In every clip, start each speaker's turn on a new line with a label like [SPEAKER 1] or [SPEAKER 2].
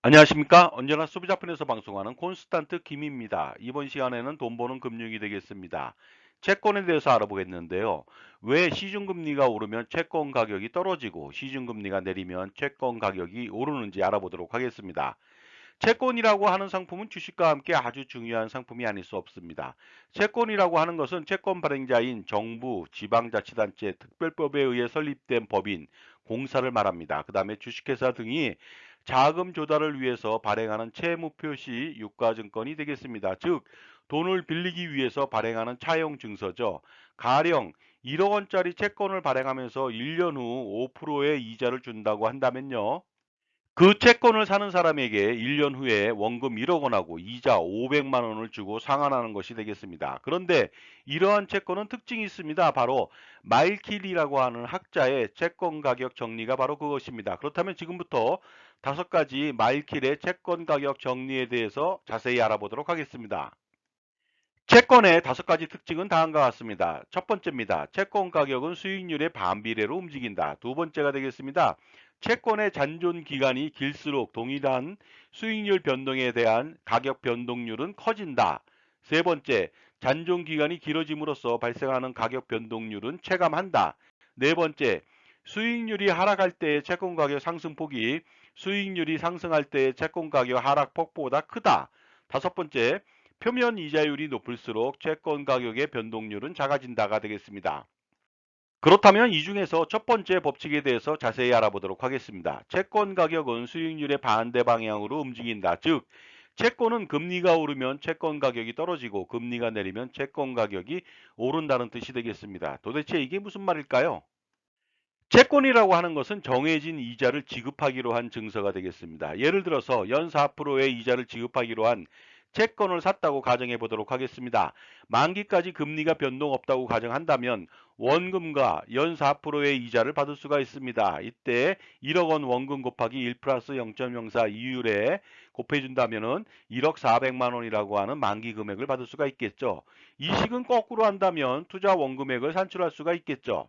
[SPEAKER 1] 안녕하십니까? 언제나 소비자편에서 방송하는 콘스탄트 김입니다. 이번 시간에는 돈 버는 금융이 되겠습니다. 채권에 대해서 알아보겠는데요. 왜 시중금리가 오르면 채권 가격이 떨어지고 시중금리가 내리면 채권 가격이 오르는지 알아보도록 하겠습니다. 채권이라고 하는 상품은 주식과 함께 아주 중요한 상품이 아닐 수 없습니다. 채권이라고 하는 것은 채권 발행자인 정부, 지방자치단체, 특별법에 의해 설립된 법인, 공사를 말합니다. 그 다음에 주식회사 등이 자금 조달을 위해서 발행하는 채무표시 유가증권이 되겠습니다. 즉, 돈을 빌리기 위해서 발행하는 차용 증서죠. 가령 1억 원짜리 채권을 발행하면서 1년 후 5%의 이자를 준다고 한다면요. 그 채권을 사는 사람에게 1년 후에 원금 1억 원하고 이자 500만 원을 주고 상환하는 것이 되겠습니다. 그런데 이러한 채권은 특징이 있습니다. 바로 마일킬이라고 하는 학자의 채권 가격 정리가 바로 그것입니다. 그렇다면 지금부터 5가지 마일킬의 채권 가격 정리에 대해서 자세히 알아보도록 하겠습니다. 채권의 5가지 특징은 다음과 같습니다. 첫 번째입니다. 채권 가격은 수익률의 반비례로 움직인다. 두 번째가 되겠습니다. 채권의 잔존 기간이 길수록 동일한 수익률 변동에 대한 가격 변동률은 커진다. 세 번째, 잔존 기간이 길어짐으로써 발생하는 가격 변동률은 체감한다. 네 번째, 수익률이 하락할 때의 채권 가격 상승폭이 수익률이 상승할 때의 채권 가격 하락폭보다 크다. 다섯 번째, 표면 이자율이 높을수록 채권 가격의 변동률은 작아진다가 되겠습니다. 그렇다면 이 중에서 첫 번째 법칙에 대해서 자세히 알아보도록 하겠습니다. 채권 가격은 수익률의 반대 방향으로 움직인다. 즉, 채권은 금리가 오르면 채권 가격이 떨어지고 금리가 내리면 채권 가격이 오른다는 뜻이 되겠습니다. 도대체 이게 무슨 말일까요? 채권이라고 하는 것은 정해진 이자를 지급하기로 한 증서가 되겠습니다. 예를 들어서 연 4%의 이자를 지급하기로 한 채권을 샀다고 가정해 보도록 하겠습니다. 만기까지 금리가 변동 없다고 가정한다면 원금과 연 4%의 이자를 받을 수가 있습니다. 이때 1억 원 원금 곱하기 1 플러스 0.04 이율에 곱해준다면 1억 400만 원이라고 하는 만기 금액을 받을 수가 있겠죠. 이 식은 거꾸로 한다면 투자 원금액을 산출할 수가 있겠죠.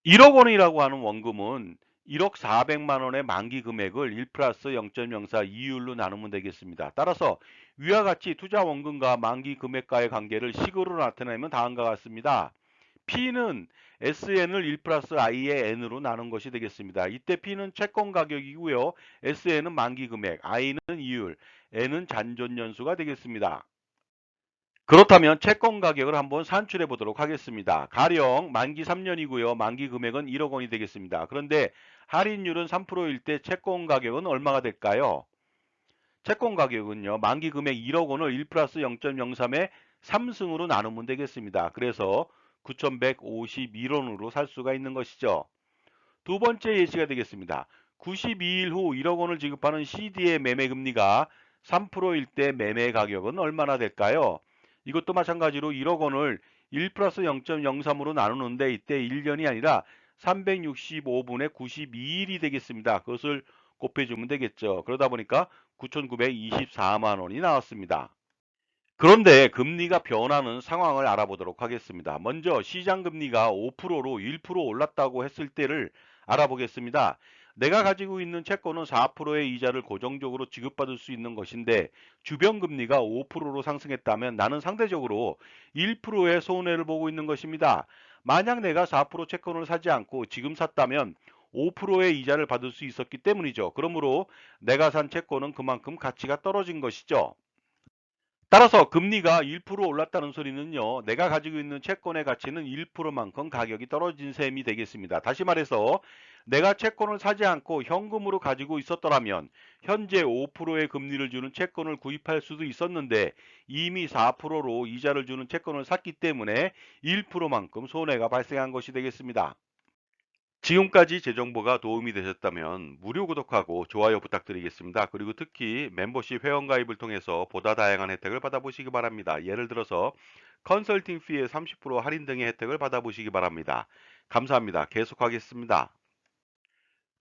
[SPEAKER 1] 1억 원이라고 하는 원금은 1억 400만 원의 만기 금액을 1 플러스 0.04 이율로 나누면 되겠습니다. 따라서 위와 같이 투자 원금과 만기 금액과의 관계를 식으로 나타내면 다음과 같습니다. P는 SN을 1 플러스 I의 N으로 나눈 것이 되겠습니다. 이때 P는 채권 가격이고요. SN은 만기 금액, I는 이율, N은 잔존 연수가 되겠습니다. 그렇다면 채권 가격을 한번 산출해 보도록 하겠습니다. 가령 만기 3년이고요. 만기 금액은 1억 원이 되겠습니다. 그런데 할인율은 3%일 때 채권 가격은 얼마가 될까요? 채권 가격은요. 만기 금액 1억 원을 1 플러스 0.03의 3승으로 나누면 되겠습니다. 그래서 9,151원으로 살 수가 있는 것이죠. 두 번째 예시가 되겠습니다. 92일 후 1억 원을 지급하는 CD의 매매 금리가 3%일 때 매매 가격은 얼마나 될까요? 이것도 마찬가지로 1억 원을 1 플러스 0.03으로 나누는데 이때 1년이 아니라 365분의 92일이 되겠습니다. 그것을 곱해주면 되겠죠. 그러다 보니까 9,924만 원이 나왔습니다. 그런데 금리가 변하는 상황을 알아보도록 하겠습니다. 먼저 시장 금리가 5%로 1% 올랐다고 했을 때를 알아보겠습니다. 내가 가지고 있는 채권은 4%의 이자를 고정적으로 지급받을 수 있는 것인데 주변 금리가 5%로 상승했다면 나는 상대적으로 1%의 손해를 보고 있는 것입니다. 만약 내가 4% 채권을 사지 않고 지금 샀다면 5%의 이자를 받을 수 있었기 때문이죠. 그러므로 내가 산 채권은 그만큼 가치가 떨어진 것이죠. 따라서 금리가 1% 올랐다는 소리는요. 내가 가지고 있는 채권의 가치는 1%만큼 가격이 떨어진 셈이 되겠습니다. 다시 말해서 내가 채권을 사지 않고 현금으로 가지고 있었더라면 현재 5%의 금리를 주는 채권을 구입할 수도 있었는데 이미 4%로 이자를 주는 채권을 샀기 때문에 1%만큼 손해가 발생한 것이 되겠습니다. 지금까지 제 정보가 도움이 되셨다면 무료 구독하고 좋아요 부탁드리겠습니다. 그리고 특히 멤버십 회원가입을 통해서 보다 다양한 혜택을 받아보시기 바랍니다. 예를 들어서 컨설팅 피의 30% 할인 등의 혜택을 받아보시기 바랍니다. 감사합니다. 계속하겠습니다.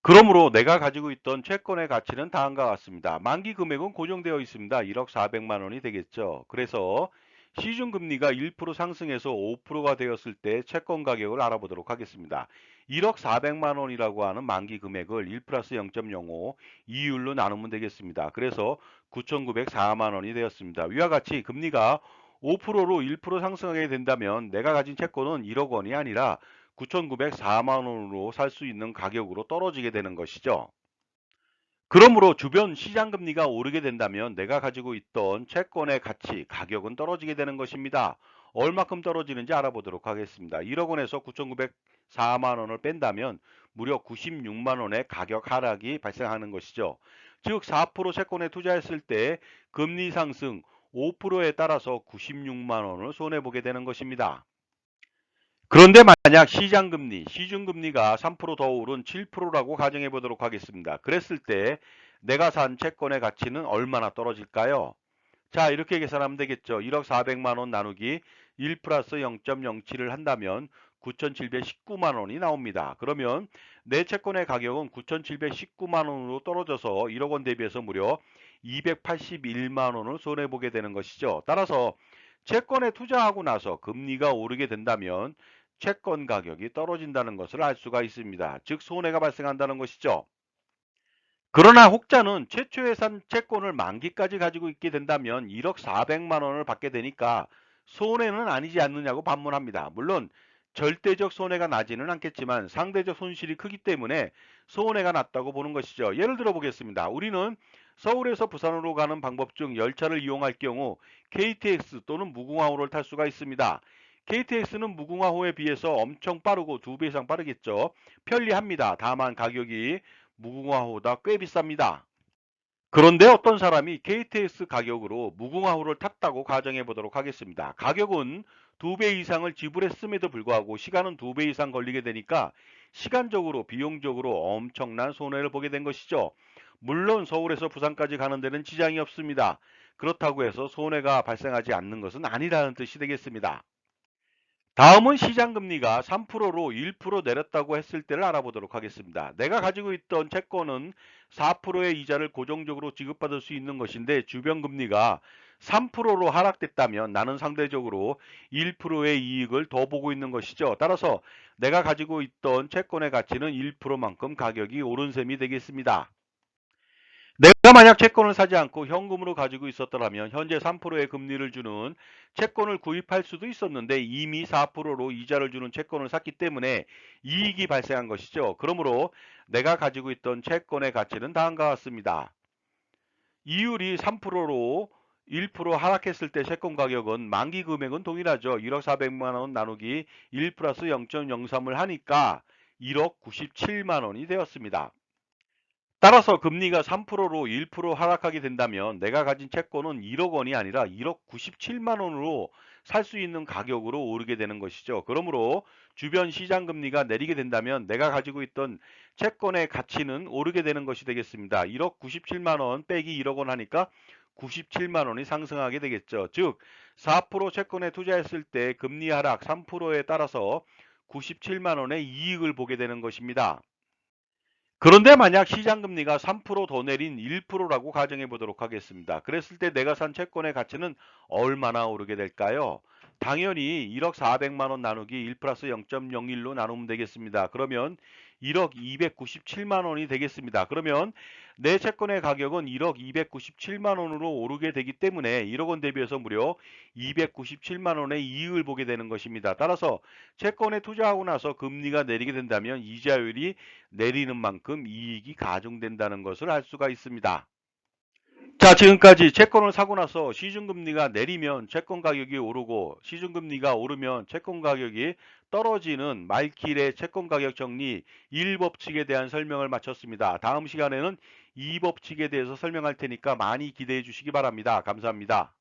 [SPEAKER 1] 그러므로 내가 가지고 있던 채권의 가치는 다음과 같습니다. 만기 금액은 고정되어 있습니다. 1억 400만 원이 되겠죠. 그래서 시중금리가 1% 상승해서 5%가 되었을 때 채권 가격을 알아보도록 하겠습니다. 1억 400만 원이라고 하는 만기 금액을 1 플러스 0.05 이율로 나누면 되겠습니다. 그래서 9,904만 원이 되었습니다. 위와 같이 금리가 5%로 1% 상승하게 된다면 내가 가진 채권은 1억 원이 아니라 9,904만 원으로 살 수 있는 가격으로 떨어지게 되는 것이죠. 그러므로 주변 시장 금리가 오르게 된다면 내가 가지고 있던 채권의 가치, 가격은 떨어지게 되는 것입니다. 얼마큼 떨어지는지 알아보도록 하겠습니다. 1억 원에서 9,904만 원을 뺀다면 무려 96만 원의 가격 하락이 발생하는 것이죠. 즉 4% 채권에 투자했을 때 금리 상승 5%에 따라서 96만 원을 손해보게 되는 것입니다. 그런데 만약 시장금리, 시중금리가 3%더 오른 7%라고 가정해 보도록 하겠습니다. 그랬을 때 내가 산 채권의 가치는 얼마나 떨어질까요? 자, 이렇게 계산하면 되겠죠. 1억 400만 원 나누기 1 플러스 0.07을 한다면 9,719만 원이 나옵니다. 그러면 내 채권의 가격은 9,719만 원으로 떨어져서 1억 원 대비해서 무려 281만 원을 손해보게 되는 것이죠. 따라서 채권에 투자하고 나서 금리가 오르게 된다면 채권 가격이 떨어진다는 것을 알 수가 있습니다. 즉 손해가 발생한다는 것이죠. 그러나 혹자는 최초에 산 채권을 만기까지 가지고 있게 된다면 1억 400만 원을 받게 되니까 손해는 아니지 않느냐고 반문합니다. 물론 절대적 손해가 나지는 않겠지만 상대적 손실이 크기 때문에 손해가 났다고 보는 것이죠. 예를 들어 보겠습니다. 우리는 서울에서 부산으로 가는 방법 중 열차를 이용할 경우 KTX 또는 무궁화호를 탈 수가 있습니다. KTX는 무궁화호에 비해서 엄청 빠르고 2배 이상 빠르겠죠. 편리합니다. 다만 가격이 무궁화호보다 꽤 비쌉니다. 그런데 어떤 사람이 KTX 가격으로 무궁화호를 탔다고 가정해 보도록 하겠습니다. 가격은 2배 이상을 지불했음에도 불구하고 시간은 2배 이상 걸리게 되니까 시간적으로 비용적으로 엄청난 손해를 보게 된 것이죠. 물론 서울에서 부산까지 가는 데는 지장이 없습니다. 그렇다고 해서 손해가 발생하지 않는 것은 아니라는 뜻이 되겠습니다. 다음은 시장금리가 3%로 1% 내렸다고 했을 때를 알아보도록 하겠습니다. 내가 가지고 있던 채권은 4%의 이자를 고정적으로 지급받을 수 있는 것인데 주변 금리가 3%로 하락됐다면 나는 상대적으로 1%의 이익을 더 보고 있는 것이죠. 따라서 내가 가지고 있던 채권의 가치는 1%만큼 가격이 오른 셈이 되겠습니다. 내가 만약 채권을 사지 않고 현금으로 가지고 있었더라면 현재 3%의 금리를 주는 채권을 구입할 수도 있었는데 이미 4%로 이자를 주는 채권을 샀기 때문에 이익이 발생한 것이죠. 그러므로 내가 가지고 있던 채권의 가치는 다음과 같습니다. 이율이 3%로 1% 하락했을 때 채권 가격은 만기 금액은 동일하죠. 1억 400만 원 나누기 1 플러스 0.03을 하니까 1억 97만 원이 되었습니다. 따라서 금리가 3%로 1% 하락하게 된다면 내가 가진 채권은 1억 원이 아니라 1억 97만 원으로 살 수 있는 가격으로 오르게 되는 것이죠. 그러므로 주변 시장 금리가 내리게 된다면 내가 가지고 있던 채권의 가치는 오르게 되는 것이 되겠습니다. 1억 97만 원 빼기 1억 원 하니까 97만 원이 상승하게 되겠죠. 즉 4% 채권에 투자했을 때 금리 하락 3%에 따라서 97만 원의 이익을 보게 되는 것입니다. 그런데 만약 시장금리가 3%더 내린 1%라고 가정해 보도록 하겠습니다. 그랬을 때 내가 산 채권의 가치는 얼마나 오르게 될까요? 당연히 1억 400만 원 나누기 1 플러스 0.01로 나누면 되겠습니다. 그러면 1억 297만 원이 되겠습니다. 그러면 내 채권의 가격은 1억 297만 원으로 오르게 되기 때문에 1억 원 대비해서 무려 297만 원의 이익을 보게 되는 것입니다. 따라서 채권에 투자하고 나서 금리가 내리게 된다면 이자율이 내리는 만큼 이익이 가중된다는 것을 알 수가 있습니다. 자, 지금까지 채권을 사고 나서 시중금리가 내리면 채권 가격이 오르고 시중금리가 오르면 채권 가격이 떨어지는 말킬의 채권 가격 정리 1법칙에 대한 설명을 마쳤습니다. 다음 시간에는 2법칙에 대해서 설명할 테니까 많이 기대해 주시기 바랍니다. 감사합니다.